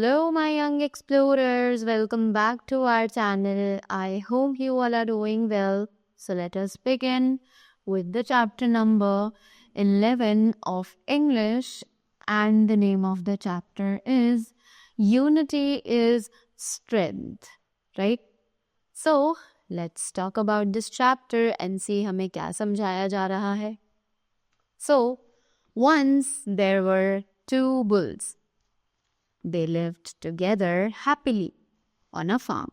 Hello, my young explorers. Welcome back to our channel. I hope you all are doing well. So, let us begin with the chapter number 11 of English. And the name of the chapter is Unity is Strength. Right? So, let's talk about this chapter and see हमें क्या समझाया जा रहा है. So, once there were two bulls. They lived together happily on a farm.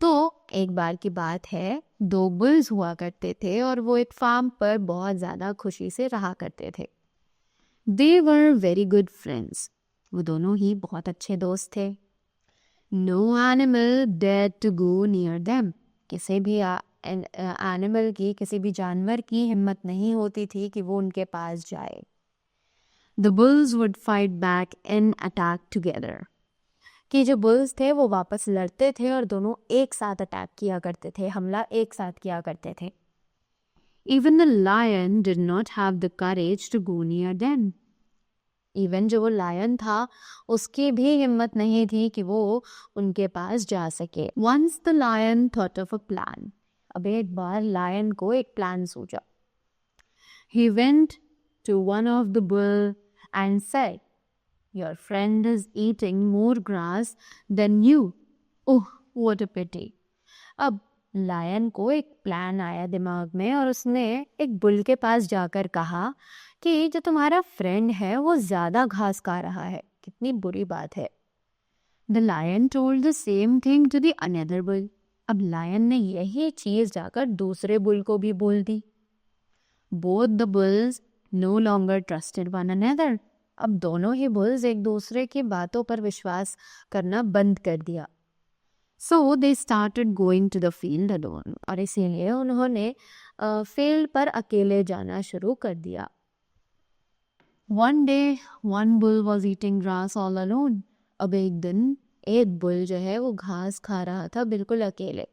तो एक बार की बात है, दो बुल्स हुआ करते थे और वो एक फार्म पर बहुत ज़्यादा खुशी से रहा करते थे. They were very good friends. वो दोनों ही बहुत अच्छे दोस्त थे. No animal dared to go near them. किसी भी एनिमल की, किसी भी जानवर की हिम्मत नहीं होती थी कि वो उनके पास जाए. The bulls would fight back and attack together. कि जो बुल्स थे वो वापस लड़ते थे और दोनों एक साथ अटैक किया करते थे, हमला एक साथ किया करते थे. Even the lion did not have the courage to go near them. Even जो वो लायन था उसकी भी हिम्मत नहीं थी कि वो उनके पास जा सके. Once the lion thought of a plan. अब एक बार लायन को एक प्लान सूझा. He went to one of the bull and said, "Your friend is eating more grass than you. Oh, what a pity." अब लायन को एक plan आया दिमाग में और उसने एक बुल के पास जाकर कहा कि जो तुम्हारा फ्रेंड है वो ज़्यादा घास खा रहा है, कितनी बुरी बात है. The lion told the same thing to the another bull. अब लायन ने यही चीज़ जाकर दूसरे बुल को भी बोल दी. Both the bulls no longer trusted one another. अब दोनों ही बुल्स एक दूसरे की बातों पर विश्वास करना बंद कर दिया. So they started going to the field alone. और इसीलिए उन्होंने फील्ड पर अकेले जाना शुरू कर दिया. One day one bull was eating grass all alone. अब एक दिन एक बुल जो है वो घास खा रहा था बिल्कुल अकेले.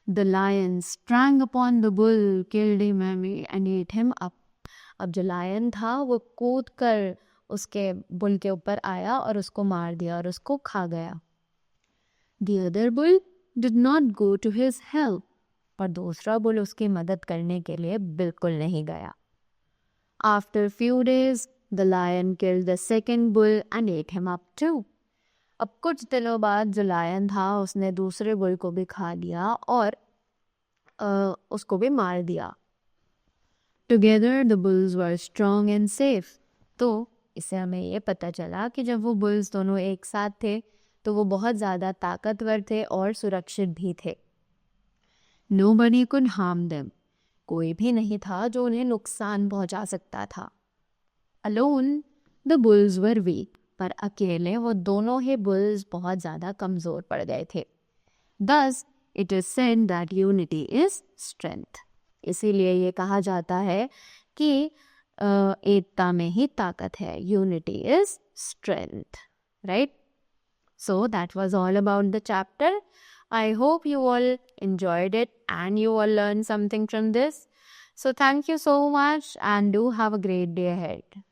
The lion sprang upon the bull, killed him and ate him up. अब जो लायन था वो कूद कर उसके बुल के ऊपर आया और उसको मार दिया और उसको खा गया. The other bull did not go to his help. पर दूसरा बुल उसकी मदद करने के लिए बिल्कुल नहीं गया. After few days, the lion killed the second bull and ate him up too. अब कुछ दिनों बाद जो लायन था उसने दूसरे बुल को भी खा लिया और उसको भी मार दिया. Together the bulls were strong and safe. तो इससे हमें ये पता चला कि जब वो बुल्स दोनों एक साथ थे तो वो बहुत ज़्यादा ताकतवर थे और सुरक्षित भी थे. Nobody could harm them. कोई भी नहीं था जो उन्हें नुकसान पहुंचा सकता था. Alone the bulls were weak. पर अकेले वो दोनों ही बुल्स बहुत ज़्यादा कमज़ोर पड़ गए थे. Thus it is said that unity is strength. इसीलिए ये कहा जाता है कि एकता में ही ताकत है. Unity is strength. Right? So that was all about the chapter. I hope you all enjoyed it and you all learned something from this. So thank you so much and do have a great day ahead.